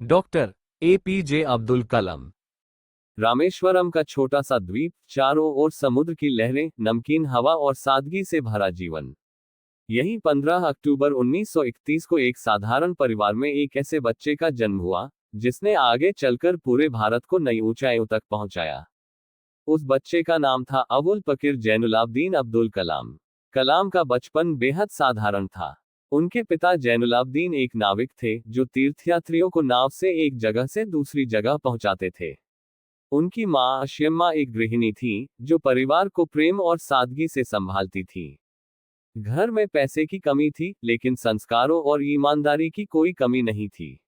Doctor APJ Abdul Kalam. Rameswaram का छोटा सा द्वीप, चारों ओर समुद्र की लहरें, नमकीन हवा और सादगी से भरा जीवन। यही 15 अक्टूबर 1931 को एक साधारण परिवार में एक ऐसे बच्चे का जन्म हुआ जिसने आगे चलकर पूरे भारत को नई ऊंचाइयों तक पहुंचाया। उस बच्चे का नाम था अबुल पकीर जैनुलाब्दीन अब्दुल कलाम। कलाम का बचपन बेहद साधारण था। उनके पिता जैनुलाब्दीन एक नाविक थे जो तीर्थयात्रियों को नाव से एक जगह से दूसरी जगह पहुंचाते थे। उनकी मां अशम्मा एक गृहिणी थी जो परिवार को प्रेम और सादगी से संभालती थी। घर में पैसे की कमी थी, लेकिन संस्कारों और ईमानदारी की कोई कमी नहीं थी।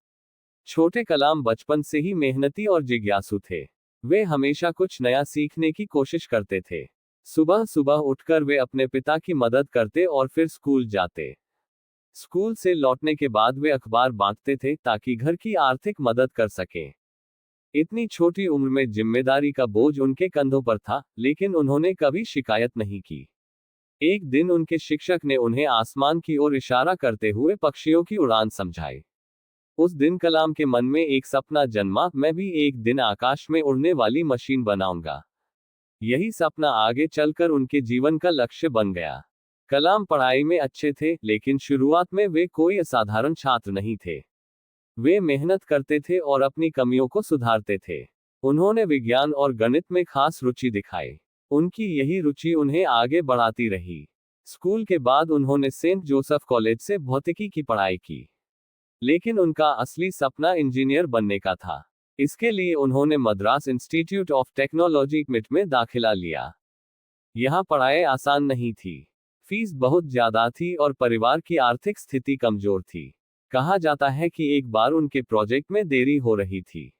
छोटे कलाम बचपन से ही मेहनती और जिज्ञासु थे। वे हमेशा कुछ नया सीखने की कोशिश करते थे। सुबह सुबह उठकर वे अपने पिता की मदद करते और फिर स्कूल जाते। स्कूल से लौटने के बाद वे अखबार बांटते थे ताकि घर की आर्थिक मदद कर सकें। इतनी छोटी उम्र में जिम्मेदारी का बोझ उनके कंधों पर था, लेकिन उन्होंने कभी शिकायत नहीं की। एक दिन उनके शिक्षक ने उन्हें आसमान की ओर इशारा करते हुए पक्षियों की उड़ान समझाई। उस दिन कलाम के मन में एक सपना जन्मा, मैं भी एक दिन आकाश में उड़ने वाली मशीन बनाऊंगा। यही सपना आगे चलकर उनके जीवन का लक्ष्य बन गया। कलाम पढ़ाई में अच्छे थे, लेकिन शुरुआत में वे कोई असाधारण छात्र नहीं थे। वे मेहनत करते थे और अपनी कमियों को सुधारते थे। उन्होंने विज्ञान और गणित में खास रुचि दिखाई। उनकी यही रुचि उन्हें आगे बढ़ाती रही। स्कूल के बाद उन्होंने सेंट जोसेफ कॉलेज से भौतिकी की पढ़ाई की, लेकिन उनका असली सपना इंजीनियर बनने का था। इसके लिए उन्होंने मद्रास इंस्टीट्यूट ऑफ टेक्नोलॉजी मिट में दाखिला लिया। यहाँ पढ़ाई आसान नहीं थी। फीस बहुत ज्यादा थी और परिवार की आर्थिक स्थिति कमजोर थी। कहा जाता है कि एक बार उनके प्रोजेक्ट में देरी हो रही थी।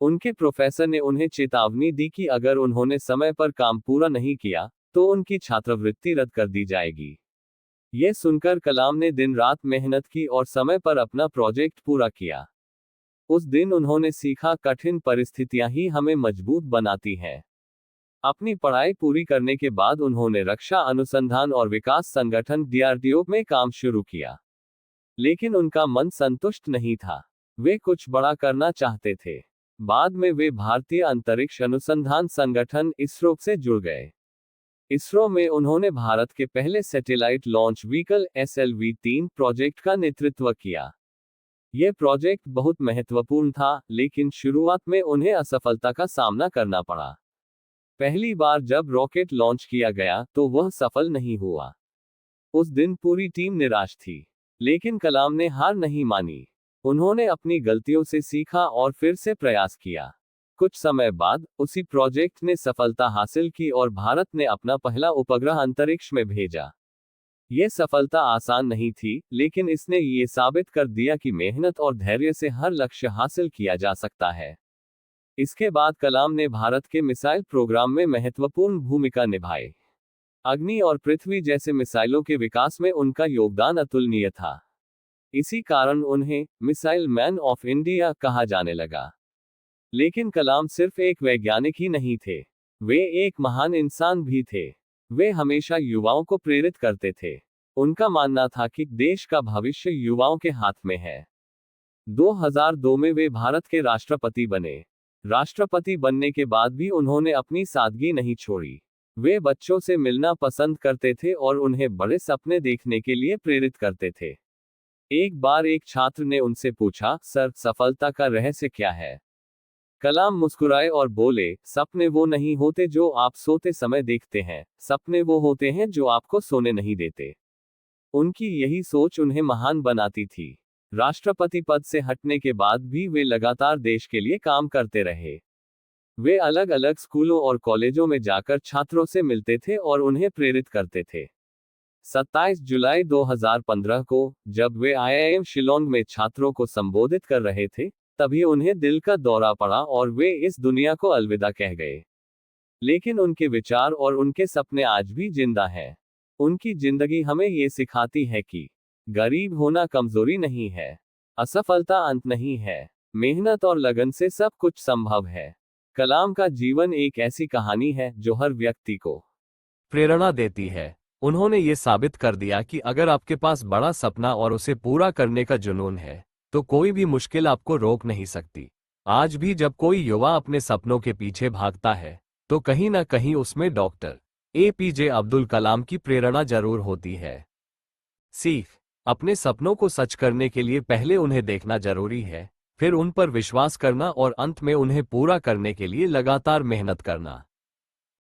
उनके प्रोफेसर ने उन्हें चेतावनी दी कि अगर उन्होंने समय पर काम पूरा नहीं किया तो उनकी छात्रवृत्ति रद्द कर दी जाएगी। यह सुनकर कलाम ने दिन रात मेहनत की और समय पर अपना प्रोजेक्ट पूरा किया। उस दिन उन्होंने सीखा, कठिन परिस्थितियां ही हमें मजबूत बनाती हैं। अपनी पढ़ाई पूरी करने के बाद उन्होंने रक्षा अनुसंधान और विकास संगठन DRDO में काम शुरू किया, लेकिन उनका मन संतुष्ट नहीं था। वे कुछ बड़ा करना चाहते थे। बाद में वे भारतीय अंतरिक्ष अनुसंधान संगठन इसरो से जुड़ गए। इसरो में उन्होंने भारत के पहले satellite launch vehicle SLV-3 project का नेतृत्व किया। यह प्रोजेक्ट बहुत महत्वपूर्ण था, लेकिन शुरुआत में उन्हें असफलता का सामना करना पड़ा। पहली बार जब रॉकेट लॉन्च किया गया तो वह सफल नहीं हुआ। उस दिन पूरी टीम निराश थी, लेकिन कलाम ने हार नहीं मानी। उन्होंने अपनी गलतियों से सीखा और फिर से प्रयास किया। कुछ समय बाद उसी प्रोजेक्ट ने सफलता हासिल की और भारत ने अपना पहला उपग्रह अंतरिक्ष में भेजा। यह सफलता आसान नहीं थी, लेकिन इसने ये साबित कर दिया कि मेहनत और धैर्य से हर लक्ष्य हासिल किया जा सकता है। इसके बाद कलाम ने भारत के मिसाइल प्रोग्राम में महत्वपूर्ण भूमिका निभाई। अग्नि और पृथ्वी जैसे मिसाइलों के विकास में उनका योगदान अतुलनीय था। इसी कारण उन्हें मिसाइल मैन ऑफ इंडिया कहा जाने लगा। लेकिन कलाम सिर्फ एक वैज्ञानिक ही नहीं थे, वे एक महान इंसान भी थे। वे हमेशा युवाओं को प्रेरित करते थे। उनका मानना था कि देश का भविष्य युवाओं के हाथ में है। 2002 में वे भारत के राष्ट्रपति बने। राष्ट्रपति बनने के बाद भी उन्होंने अपनी सादगी नहीं छोड़ी। वे बच्चों से मिलना पसंद करते थे और उन्हें बड़े सपने देखने के लिए प्रेरित करते थे। एक बार एक छात्र ने उनसे पूछा, सर, सफलता का रहस्य क्या है? कलाम मुस्कुराए और बोले, सपने वो नहीं होते जो आप सोते समय देखते हैं, सपने वो होते हैं जो आपको सोने नहीं देते। उनकी यही सोच उन्हें महान बनाती थी। राष्ट्रपति पद से हटने के बाद भी वे लगातार देश के लिए काम करते रहे। वे अलग अलग स्कूलों और कॉलेजों में जाकर छात्रों से मिलते थे और उन्हें प्रेरित करते थे। 27 जुलाई 2015 को, जब वे IIM शिलोंग में छात्रों को संबोधित कर रहे थे, तभी उन्हें दिल का दौरा पड़ा और वे इस दुनिया को अलविदा कह गए। लेकिन उनके विचार और उनके सपने आज भी जिंदा हैं। उनकी जिंदगी हमें ये सिखाती है कि गरीब होना कमजोरी नहीं है, असफलता अंत नहीं है, मेहनत और लगन से सब कुछ संभव है। कलाम का जीवन एक ऐसी कहानी है जो हर व्यक्ति को प्रेरणा देती है। उन्होंने ये साबित कर दिया कि अगर आपके पास बड़ा सपना और उसे पूरा करने का जुनून है, तो कोई भी मुश्किल आपको रोक नहीं सकती। आज भी जब कोई युवा अपने सपनों के पीछे भागता है, तो कहीं ना कहीं उसमें डॉक्टर एपीजे अब्दुल कलाम की प्रेरणा जरूर होती है। सीख, अपने सपनों को सच करने के लिए पहले उन्हें देखना जरूरी है, फिर उन पर विश्वास करना और अंत में उन्हें पूरा करने के लिए लगातार मेहनत करना।